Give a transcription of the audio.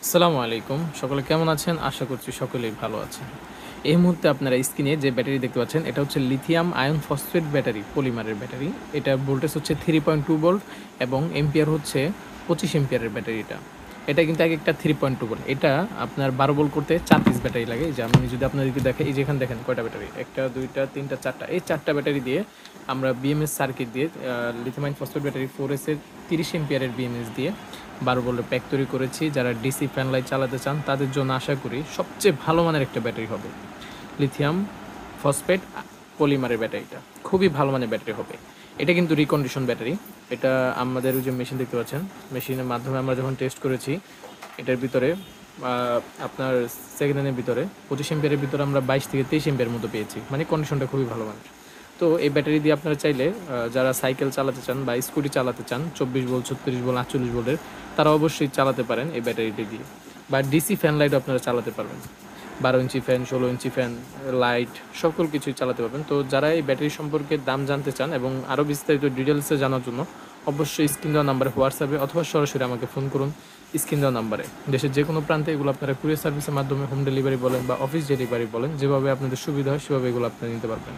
আসসালামু আলাইকুম। সকলে কেমন আছেন? আশা করছি সকলেই ভালো আছেন। এই মুহূর্তে আপনারা স্ক্রিনে যে ব্যাটারি দেখতে পাচ্ছেন, এটা হচ্ছে লিথিয়াম আয়ন ফসফেট ব্যাটারি, পলিমারের ব্যাটারি। এটা ভোল্টেজ হচ্ছে 3.2 ভোল্ট এবং এম্পিয়ার হচ্ছে 25 এম্পিয়ারের ব্যাটারিটা। এটা কিন্তু একেকটা 3.2 ভোল্ট। এটা আপনার 12 ভোল্ট করতে 4 পিস ব্যাটারি লাগে। এই যে আমি যদি আপনাদেরকে দেখাই, এই যে এখানে দেখেন কয়টা ব্যাটারি। 1 টা 2 টা 3 টা 4 টা। এই 4 টা ব্যাটারি দিয়ে আমরা বিএমএস সার্কিট দিয়ে lithium ion phosphate battery 4S এর 30 এম্পিয়ারের বিএমএস দিয়ে 12 ভোল্টের প্যাক তৈরি করেছি। যারা ডিসি ফ্যান লাইট চালাতে চান তাদের জন্য আশা করি সবচেয়ে ভালো মানের একটা ব্যাটারি হবে লিথিয়াম ফসফেট পলিমারের ব্যাটারিটা। খুবই ভালো মানের ব্যাটারি হবে। এটা কিন্তু রিকন্ডিশন ব্যাটারি। এটা আমাদের ওই যে মেশিন দেখতে পাচ্ছেন, মেশিনের মাধ্যমে আমরা যখন টেস্ট করেছি, এটার ভিতরে আপনার সেকেন্ড হ্যান্ডের ভিতরে 25 এম্পিয়ারের ভিতরে আমরা 22 থেকে 23 এম্পিয়ার মতো পেয়েছি। মানে কন্ডিশনটা খুবই ভালো মানের। তো এই ব্যাটারি দিয়ে আপনারা চাইলে যারা সাইকেল চালাতে চান বা স্কুটি চালাতে চান 24 ভোল্ট, 36 ভোল্ট, 48 ভোল্টের, তারা অবশ্যই চালাতে পারেন এই ব্যাটারিটি দিয়ে। বা ডিসি ফ্যান লাইটও আপনারা চালাতে পারবেন। 12 inch fan, 16 inch fan, light সকল কিছুই চালাতে পারবেন। তো যারা এই ব্যাটারি সম্পর্কে দাম জানতে চান এবং আরও বিস্তারিত ডিটেলসে জানার জন্য অবশ্যই স্ক্রিন দেওয়া নাম্বারে হোয়াটসঅ্যাপে অথবা সরাসরি আমাকে ফোন করুন। স্ক্রিন দেওয়া নাম্বারে দেশের যে কোনো প্রান্তে এগুলো আপনারা কুরিয়ার সার্ভিসের মাধ্যমে হোম ডেলিভারি বলেন বা অফিস ডেলিভারি বলেন, যেভাবে আপনাদের সুবিধা হয় সেভাবে এগুলো আপনারা নিতে পারবেন।